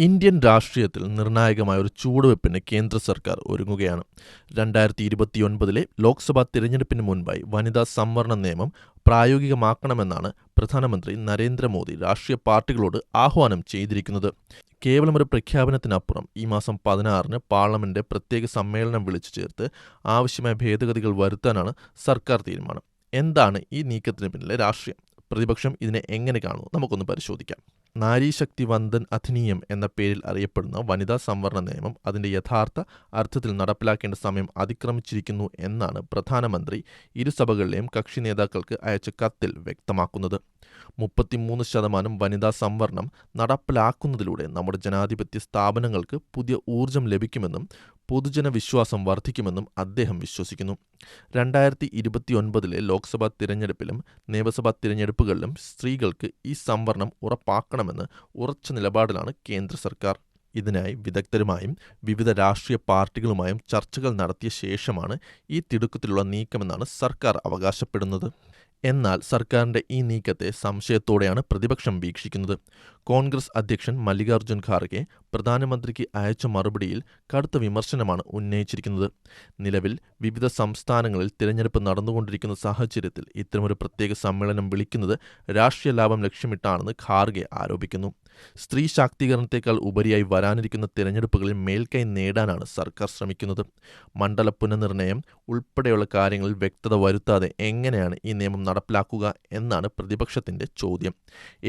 Indian രാഷ്ട്രീയത്തിൽ നിർണായകമായ ഒരു ചുവടുവെപ്പിന് കേന്ദ്ര സർക്കാർ ഒരുങ്ങുകയാണ്. 2029 ലോക്സഭാ തിരഞ്ഞെടുപ്പിന് മുൻപായി വനിതാ സംവരണ നിയമം പ്രായോഗികമാക്കണമെന്നാണ് പ്രധാനമന്ത്രി നരേന്ദ്രമോദി രാഷ്ട്രീയ പാർട്ടികളോട് ആഹ്വാനം ചെയ്തിരിക്കുന്നത്. കേവലമൊരു പ്രഖ്യാപനത്തിനപ്പുറം ഈ മാസം 16 പാർലമെന്റ് പ്രത്യേക സമ്മേളനം വിളിച്ചു ചേർത്ത് ആവശ്യമായ ഭേദഗതികൾ വരുത്താനാണ് സർക്കാർ തീരുമാനം. എന്താണ് ഈ നീക്കത്തിന് പിന്നിലെ രാഷ്ട്രീയം? പ്രതിപക്ഷം ഇതിനെ എങ്ങനെ കാണുന്നു? നമുക്കൊന്ന് പരിശോധിക്കാം. നാരീശക്തി വന്ദൻ അധിനിയം എന്ന പേരിൽ അറിയപ്പെടുന്ന വനിതാ സംവരണ നിയമം അതിന്റെ യഥാർത്ഥ അർത്ഥത്തിൽ നടപ്പിലാക്കേണ്ട സമയം അതിക്രമിച്ചിരിക്കുന്നു എന്നാണ് പ്രധാനമന്ത്രി ഇരുസഭകളിലെയും കക്ഷി നേതാക്കൾക്ക് അയച്ച കത്തിൽ വ്യക്തമാക്കുന്നത്. 33% വനിതാ സംവരണം നടപ്പിലാക്കുന്നതിലൂടെ നമ്മുടെ ജനാധിപത്യ സ്ഥാപനങ്ങൾക്ക് പുതിയ ഊർജം ലഭിക്കുമെന്നും പൊതുജന വിശ്വാസം വർദ്ധിക്കുമെന്നും അദ്ദേഹം വിശ്വസിക്കുന്നു. 2029 ലോക്സഭാ തിരഞ്ഞെടുപ്പിലും നിയമസഭാ തിരഞ്ഞെടുപ്പുകളിലും സ്ത്രീകൾക്ക് ഈ സംവരണം ഉറപ്പാക്കണമെന്ന് ഉറച്ച നിലപാടിലാണ് കേന്ദ്ര സർക്കാർ. ഇതിനായി വിദഗ്ധരുമായും വിവിധ രാഷ്ട്രീയ പാർട്ടികളുമായും ചർച്ചകൾ നടത്തിയ ശേഷമാണ് ഈ തിടുക്കത്തിലുള്ള നീക്കമെന്നാണ് സർക്കാർ അവകാശപ്പെടുന്നത്. എന്നാൽ സർക്കാരിന്റെ ഈ നീക്കത്തെ സംശയത്തോടെയാണ് പ്രതിപക്ഷം വീക്ഷിക്കുന്നത്. കോൺഗ്രസ് അധ്യക്ഷൻ മല്ലികാർജ്ജുൻ ഖാർഗെ പ്രധാനമന്ത്രിക്ക് അയച്ച മറുപടിയിൽ കടുത്ത വിമർശനമാണ് ഉന്നയിച്ചിരിക്കുന്നത്. നിലവിൽ വിവിധ സംസ്ഥാനങ്ങളിൽ തിരഞ്ഞെടുപ്പ് നടന്നുകൊണ്ടിരിക്കുന്ന സാഹചര്യത്തിൽ ഇത്തരമൊരു പ്രത്യേക സമ്മേളനം വിളിക്കുന്നത് രാഷ്ട്രീയ ലാഭം ലക്ഷ്യമിട്ടാണെന്ന് ഖാർഗെ ആരോപിക്കുന്നു. സ്ത്രീ ശാക്തീകരണത്തേക്കാൾ ഉപരിയായി വരാനിരിക്കുന്ന തിരഞ്ഞെടുപ്പുകളിൽ മേൽക്കൈ നേടാനാണ് സർക്കാർ ശ്രമിക്കുന്നത്. മണ്ഡല പുനർനിർണയം ഉൾപ്പെടെയുള്ള കാര്യങ്ങളിൽ വ്യക്തത വരുത്താതെ എങ്ങനെയാണ് ഈ നിയമം നടപ്പിലാക്കുക എന്നാണ് പ്രതിപക്ഷത്തിന്റെ ചോദ്യം.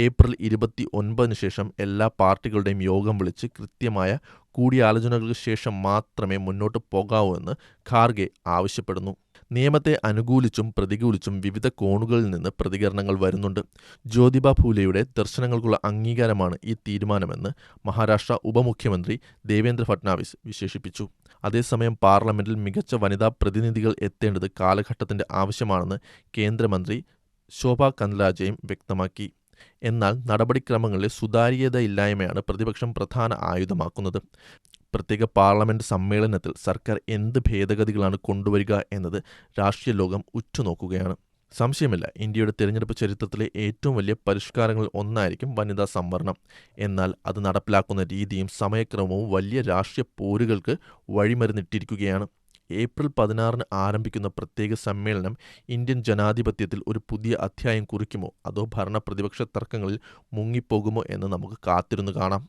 ഏപ്രിൽ 29 ശേഷം എല്ലാ പാർട്ടികളുടെയും യോഗം വിളിച്ച് കൃത്യമായ കൂടിയാലോചനകൾക്ക് ശേഷം മാത്രമേ മുന്നോട്ട് പോകാവൂ എന്ന് ഖാർഗെ ആവശ്യപ്പെടുന്നു. നിയമത്തെ അനുകൂലിച്ചും പ്രതികൂലിച്ചും വിവിധ കോണുകളിൽ നിന്ന് പ്രതികരണങ്ങൾ വരുന്നുണ്ട്. ജ്യോതിബ ഫൂലെയുടെ ദർശനങ്ങൾക്കുള്ള അംഗീകാരമാണ് ഈ തീരുമാനമെന്ന് മഹാരാഷ്ട്ര ഉപമുഖ്യമന്ത്രി ദേവേന്ദ്ര ഫട്നാവിസ് വിശേഷിപ്പിച്ചു. അതേസമയം പാർലമെന്റിൽ മികച്ച വനിതാ പ്രതിനിധികൾ എത്തേണ്ടത് കാലഘട്ടത്തിന്റെ ആവശ്യമാണെന്ന് കേന്ദ്രമന്ത്രി ശോഭ കന്ദലാജെയും വ്യക്തമാക്കി. എന്നാൽ നടപടിക്രമങ്ങളിലെ സുതാര്യതയില്ലായ്മയാണ് പ്രതിപക്ഷം പ്രധാന ആയുധമാക്കുന്നത്. പ്രത്യേക പാർലമെന്റ് സമ്മേളനത്തിൽ സർക്കാർ എന്ത് ഭേദഗതികളാണ് കൊണ്ടുവരിക എന്നത് രാഷ്ട്രീയ ലോകം ഉറ്റുനോക്കുകയാണ്. സംശയമില്ല, ഇന്ത്യയുടെ തിരഞ്ഞെടുപ്പ് ചരിത്രത്തിലെ ഏറ്റവും വലിയ പരിഷ്കാരങ്ങളിൽ ഒന്നായിരിക്കും വനിതാ സംവരണം. എന്നാൽ അത് നടപ്പിലാക്കുന്ന രീതിയും സമയക്രമവും വലിയ രാഷ്ട്രീയ പോരുകൾക്ക് വഴിമരുന്നിട്ടിരിക്കുകയാണ്. ഏപ്രിൽ 16 ആരംഭിക്കുന്ന പ്രത്യേക സമ്മേളനം ഇന്ത്യൻ ജനാധിപത്യത്തിൽ ഒരു പുതിയ അധ്യായം കുറിക്കുമോ അതോ ഭരണ പ്രതിപക്ഷ തർക്കങ്ങളിൽ മുങ്ങിപ്പോകുമോ എന്ന് നമുക്ക് കാത്തിരുന്നു കാണാം.